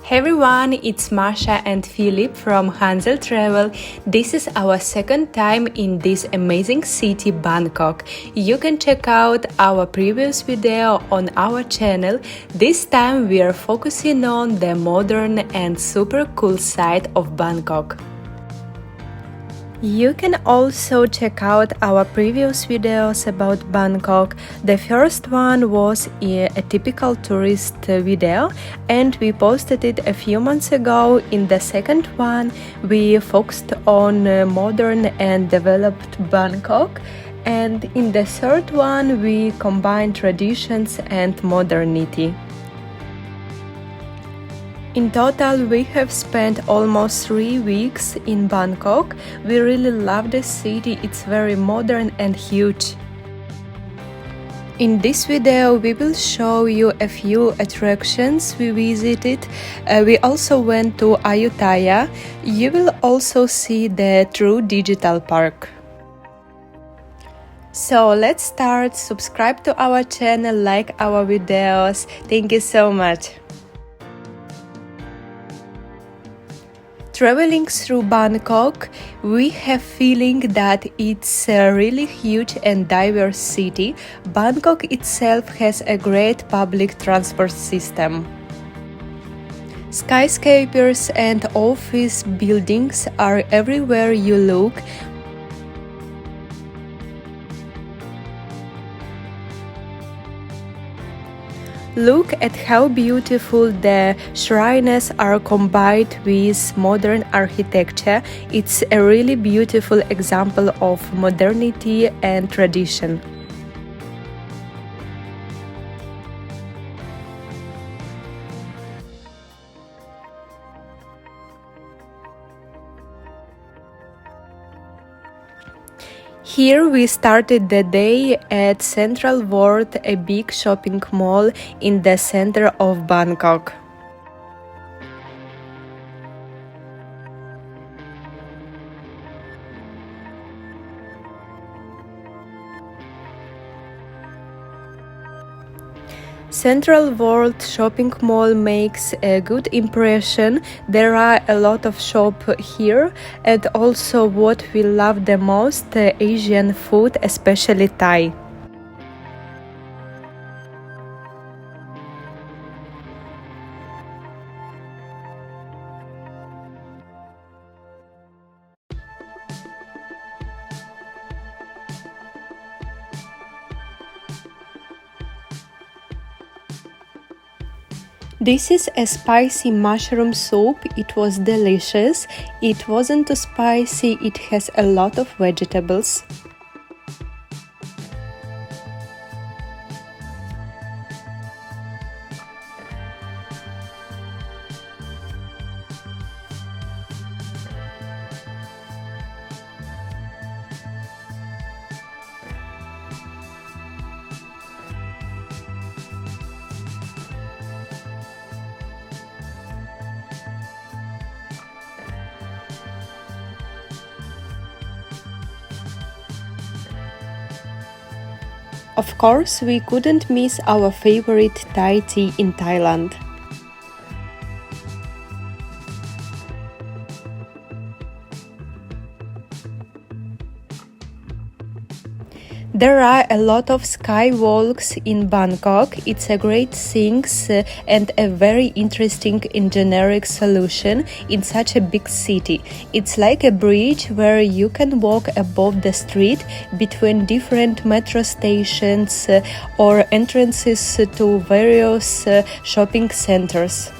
Hey everyone, it's Masha and Philip from Hansel Travel. This is our second time in this amazing city, Bangkok. You can check out our previous video on our channel. This time we are focusing on the modern and super cool side of Bangkok. You can also check out our previous videos about Bangkok. The first one was a typical tourist video and we posted it a few months ago. In the second one, we focused on modern and developed Bangkok. And in the third one, we combined traditions and modernity. In total, we have spent almost 3 weeks in Bangkok. We really love the city, it's very modern and huge. In this video, we will show you a few attractions we visited. We also went to Ayutthaya. You will also see the true digital park. So let's start. Subscribe to our channel, like our videos. Thank you so much. Traveling through Bangkok, we have feeling that it's a really huge and diverse city. Bangkok itself has a great public transport system. Skyscrapers and office buildings are everywhere you look. Look at how beautiful the shrines are combined with modern architecture. It's a really beautiful example of modernity and tradition. Here we started the day at CentralwOrld, a big shopping mall in the center of Bangkok. CentralwOrld shopping mall makes a good impression. There are a lot of shops here, and also what we love the most, Asian food, especially Thai. This is a spicy mushroom soup. It was delicious. It wasn't too spicy, it has a lot of vegetables. Of course, we couldn't miss our favorite Thai tea in Thailand. There are a lot of skywalks in Bangkok. It's a great thing and a very interesting engineering solution in such a big city. It's like a bridge where you can walk above the street between different metro stations or entrances to various shopping centers.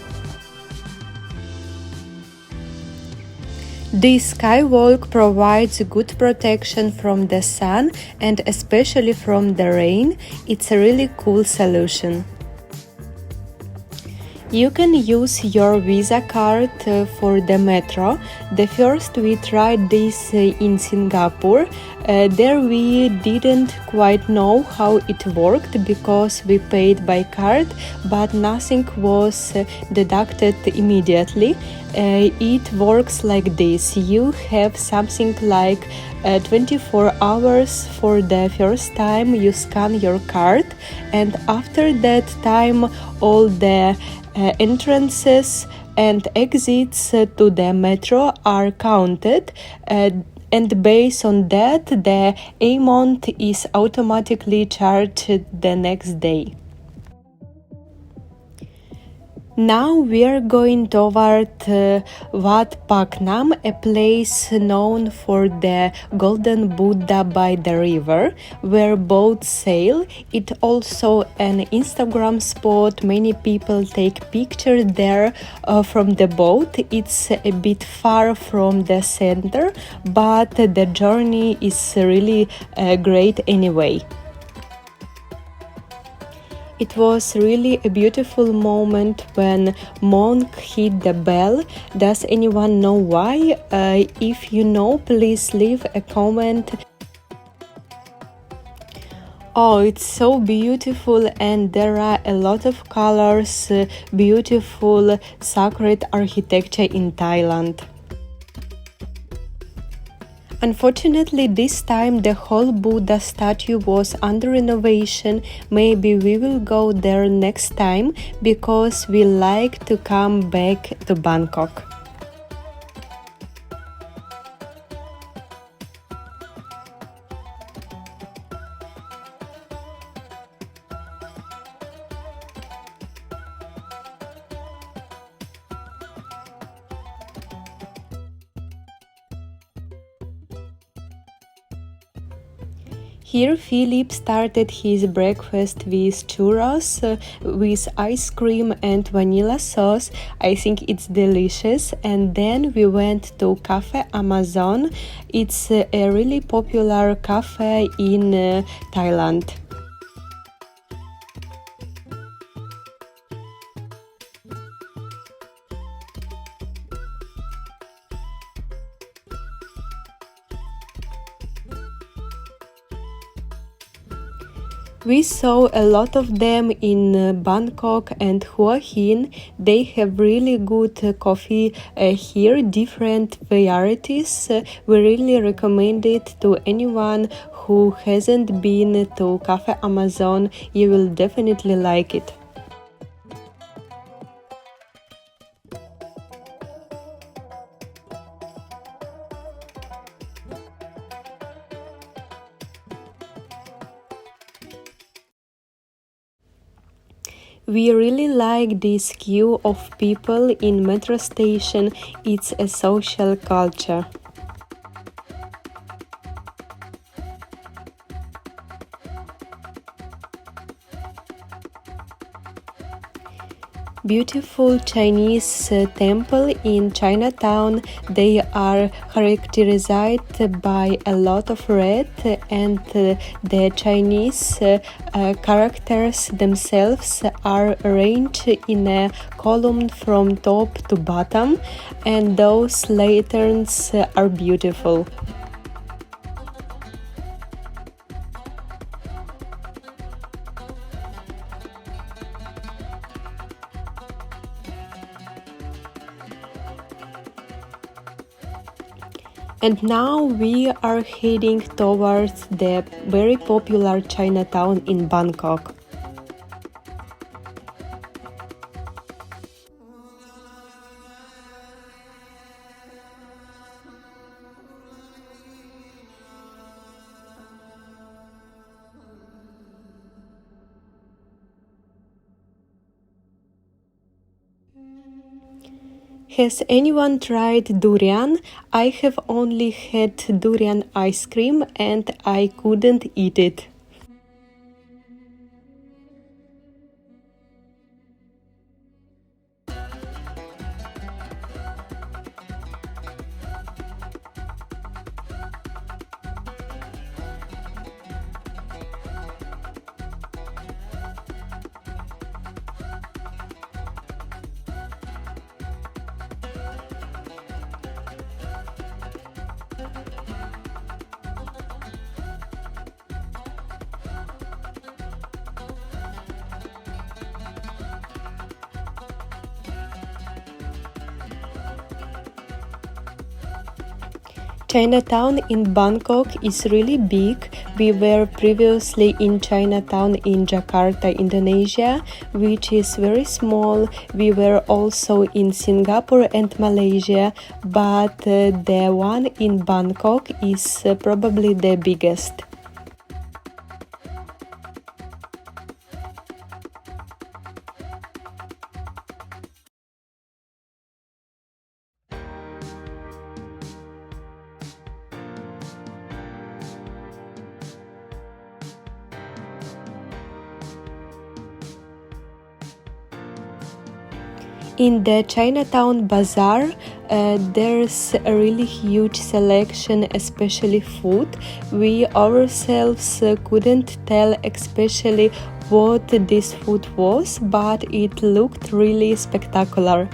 This skywalk provides good protection from the sun and especially from the rain. It's a really cool solution. You can use your Visa card for the metro. The first we tried this in Singapore. There we didn't quite know how it worked because we paid by card, but nothing was deducted immediately. It works like this. You have something like 24 hours for the first time you scan your card, and after that time all the entrances and exits to the metro are counted, and based on that, the amount is automatically charged the next day. Now we are going toward Wat Paknam, a place known for the Golden Buddha by the river, where boats sail. It's also an Instagram spot. Many people take pictures there from the boat. It's a bit far from the center, but the journey is really great anyway. It was really a beautiful moment when monk hit the bell. Does anyone know why? If you know, please leave a comment. Oh, it's so beautiful, and there are a lot of colors, beautiful sacred architecture in Thailand. Unfortunately, this time the whole Buddha statue was under renovation. Maybe we will go there next time because we like to come back to Bangkok. Here Philip started his breakfast with churros, with ice cream and vanilla sauce. I think it's delicious. And then we went to Cafe Amazon. It's a really popular cafe in Thailand. We saw a lot of them in Bangkok and Hua Hin. They have really good coffee here, different varieties. We really recommend it to anyone who hasn't been to Cafe Amazon. You will definitely like it. We really like this queue of people in metro station. It's a social culture. Beautiful Chinese temple in Chinatown. They are characterized by a lot of red, and the Chinese characters themselves are arranged in a column from top to bottom, and those lanterns are beautiful. And now we are heading towards the very popular Chinatown in Bangkok. Has anyone tried durian? I have only had durian ice cream and I couldn't eat it. Chinatown in Bangkok is really big. We were previously in Chinatown in Jakarta, Indonesia, which is very small. We were also in Singapore and Malaysia, but the one in Bangkok is probably the biggest. In the Chinatown bazaar, there's a really huge selection, especially food. We ourselves couldn't tell especially what this food was, but it looked really spectacular.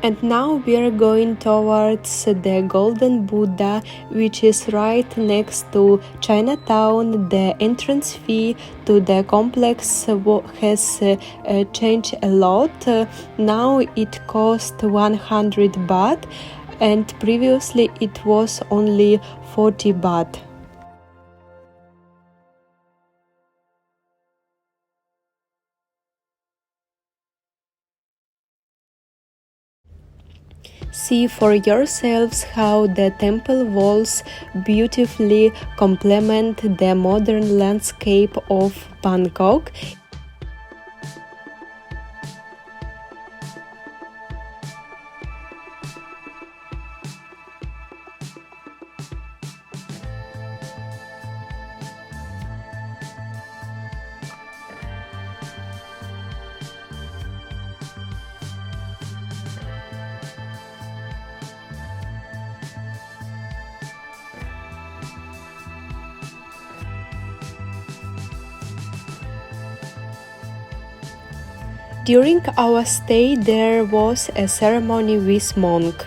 And now we are going towards the Golden Buddha, which is right next to Chinatown. The entrance fee to the complex has changed a lot. Now it costs 100 baht, and previously it was only 40 baht. See for yourselves how the temple walls beautifully complement the modern landscape of Bangkok. During our stay, there was a ceremony with monk.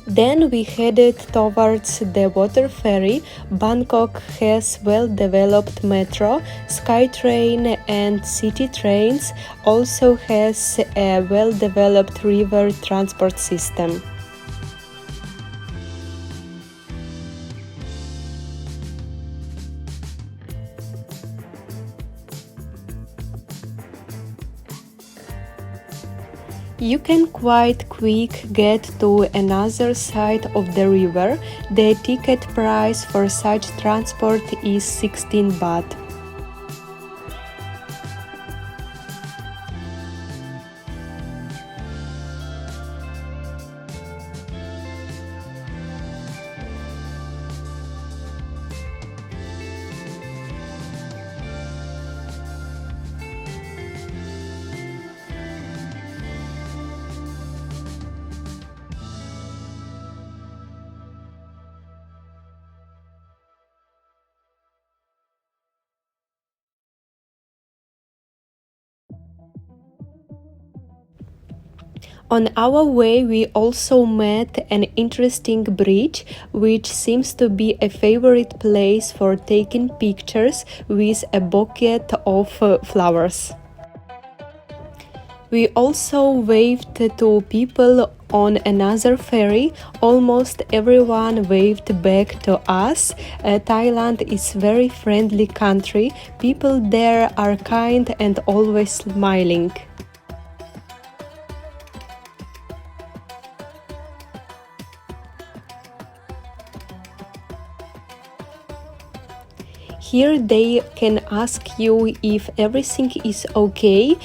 Then we headed towards the water ferry. Bangkok has well-developed metro, SkyTrain and city trains, also has a well-developed river transport system. You can quite quick get to another side of the river. The ticket price for such transport is 16 baht. On our way, we also met an interesting bridge, which seems to be a favorite place for taking pictures with a bouquet of flowers. We also waved to people on another ferry. Almost everyone waved back to us. Thailand is a very friendly country. People there are kind and always smiling. Here they can ask you if everything is okay,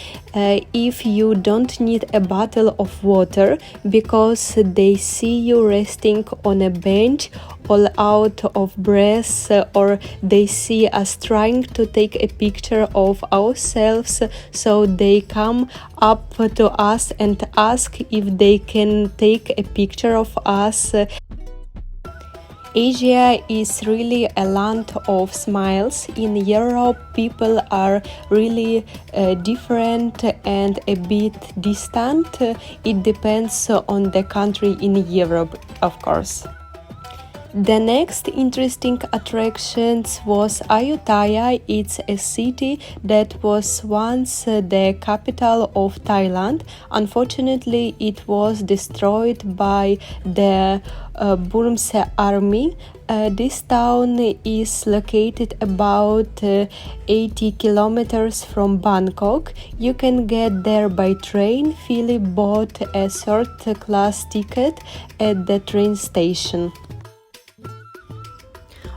if you don't need a bottle of water, because they see you resting on a bench all out of breath, or they see us trying to take a picture of ourselves, so they come up to us and ask if they can take a picture of us. Asia is really a land of smiles. In Europe, people are really different and a bit distant. It depends on the country in Europe, of course. The next interesting attraction was Ayutthaya. It's a city that was once the capital of Thailand. Unfortunately, it was destroyed by the Burmese army. This town is located about 80 kilometers from Bangkok. You can get there by train. Philip bought a third-class ticket at the train station.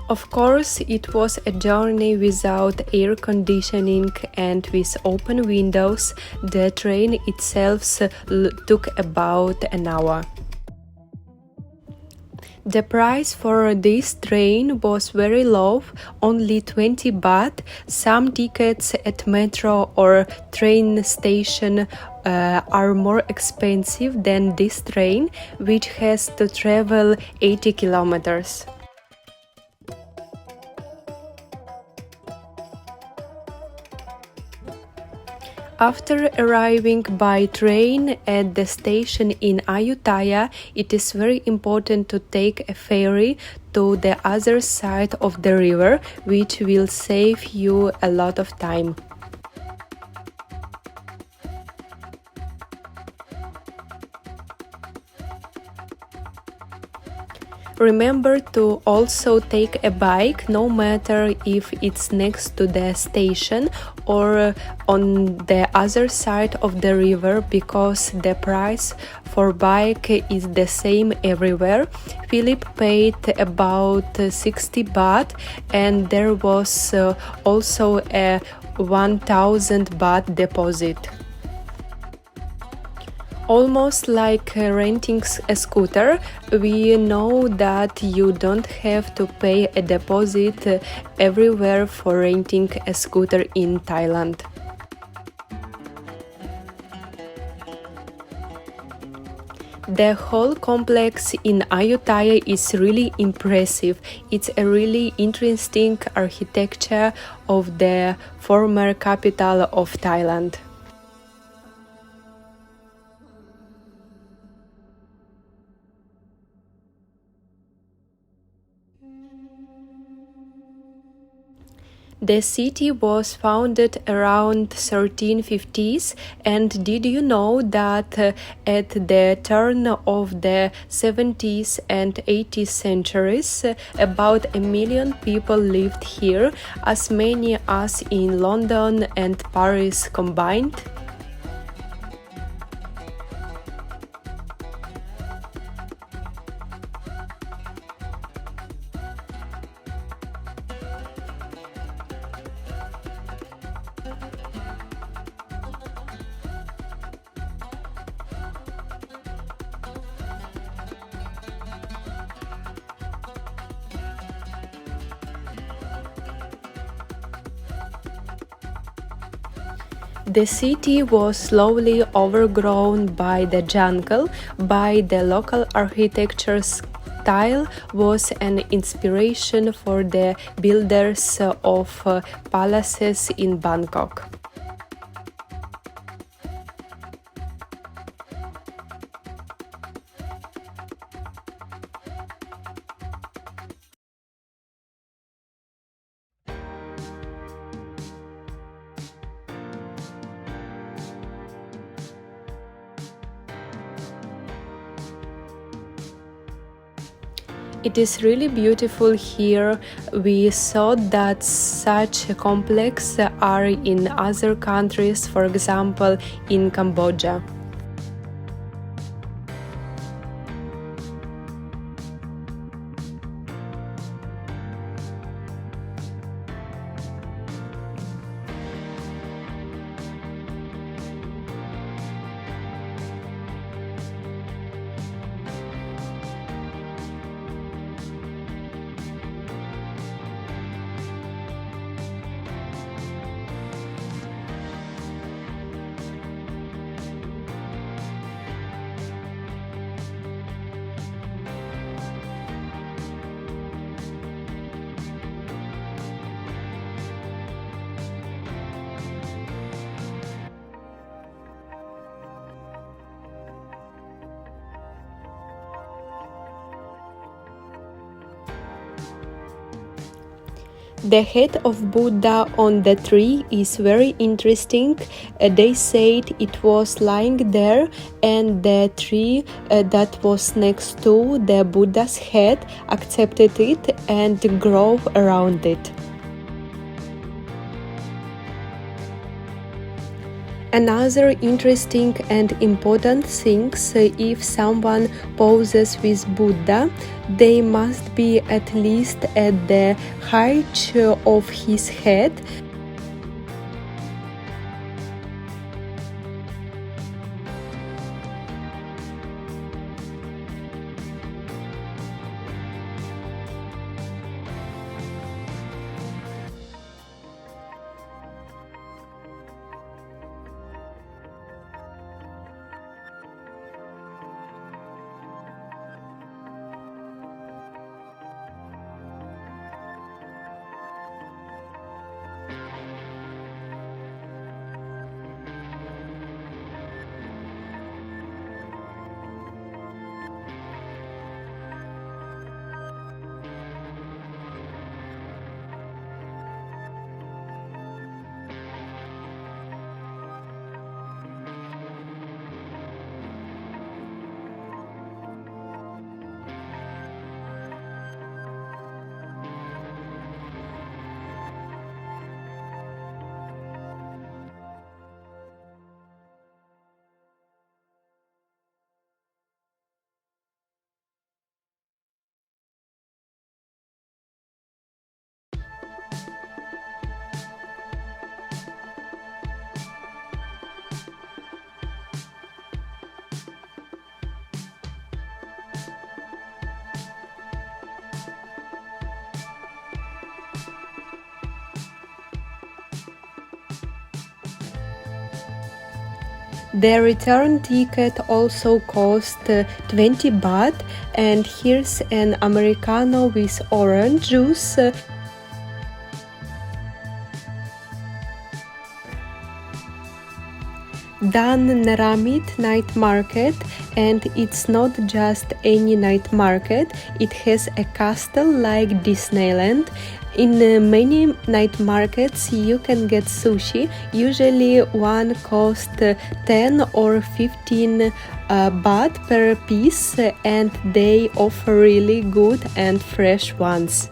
Of course, it was a journey without air conditioning and with open windows. The train itself took about an hour. The price for this train was very low, only 20 baht. Some tickets at metro or train station are more expensive than this train, which has to travel 80 kilometers. After arriving by train at the station in Ayutthaya, it is very important to take a ferry to the other side of the river, which will save you a lot of time. Remember to also take a bike, no matter if it's next to the station or on the other side of the river, because the price for bike is the same everywhere. Philip paid about 60 baht, and there was also a 1000 baht deposit. Almost like renting a scooter, we know that you don't have to pay a deposit everywhere for renting a scooter in Thailand. The whole complex in Ayutthaya is really impressive. It's a really interesting architecture of the former capital of Thailand. The city was founded around 1350s, and did you know that at the turn of the 70s and 80s centuries, about 1 million people lived here, as many as in London and Paris combined? The city was slowly overgrown by the jungle, but the local architecture style was an inspiration for the builders of palaces in Bangkok. It is really beautiful here. We thought that such complexes are in other countries, for example, in Cambodia. The head of Buddha on the tree is very interesting. They said it was lying there, and the tree that was next to the Buddha's head accepted it and grew around it. Another interesting and important thing, if someone poses with Buddha, they must be at least at the height of his head. The return ticket also cost 20 baht, and here's an Americano with orange juice. Dan Naramit night market, and it's not just any night market, it has a castle like Disneyland. In many night markets you can get sushi. Usually one costs 10 or 15 baht per piece, and they offer really good and fresh ones.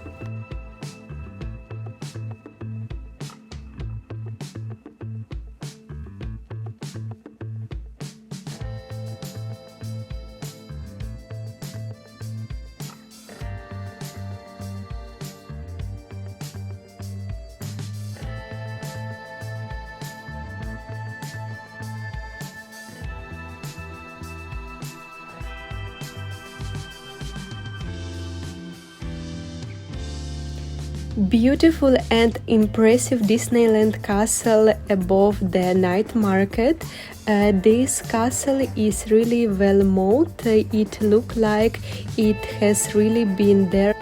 Beautiful and impressive Disneyland castle above the night market. This castle is really well made. It looks like it has really been there.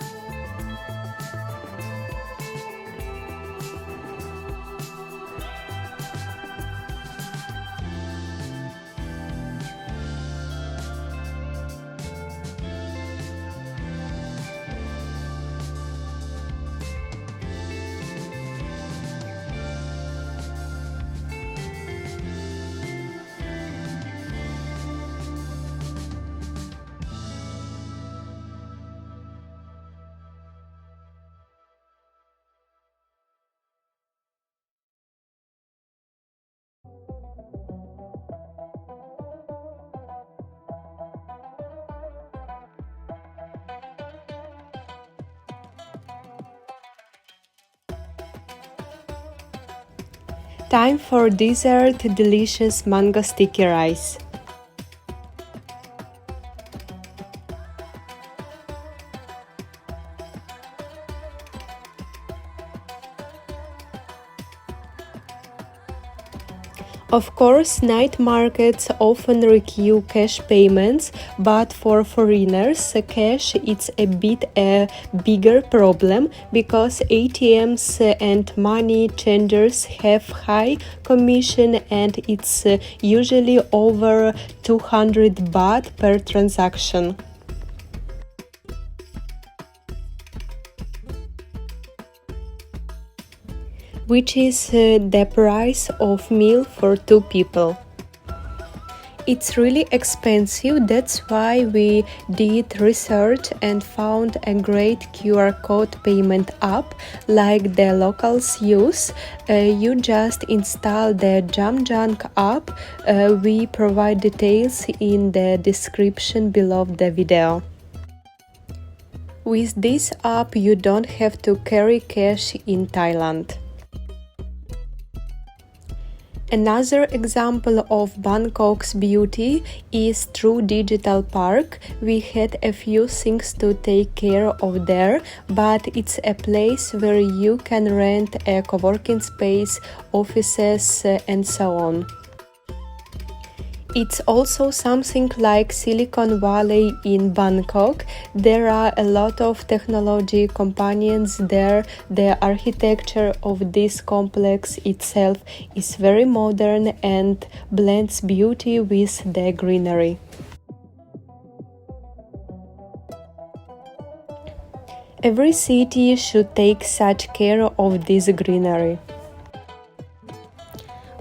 Time for dessert, delicious mango sticky rice. Of course, night markets often require cash payments, but for foreigners, cash is a bit a bigger problem because ATMs and money changers have high commission and it's usually over 200 baht per transaction. Which is the price of meal for 2 people. It's really expensive, that's why we did research and found a great QR code payment app like the locals use. You just install the JamJang app. We provide details in the description below the video. With this app, you don't have to carry cash in Thailand. Another example of Bangkok's beauty is through Digital Park. We had a few things to take care of there, but it's a place where you can rent a co-working space, offices, and so on. It's also something like Silicon Valley in Bangkok. There are a lot of technology companies there. The architecture of this complex itself is very modern and blends beauty with the greenery. Every city should take such care of this greenery.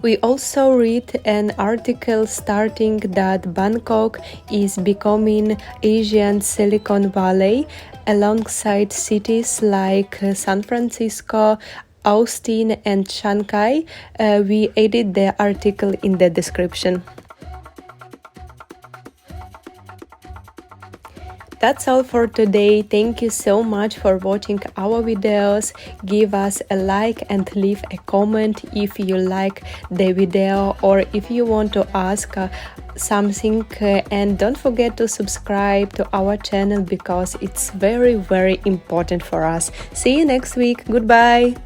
We also read an article stating that Bangkok is becoming Asian Silicon Valley alongside cities like San Francisco, Austin, and Shanghai. We added the article in the description. That's all for today. Thank you so much for watching our videos. Give us a like and leave a comment if you like the video or if you want to ask something, and don't forget to subscribe to our channel because it's very important for us. See you next week. Goodbye.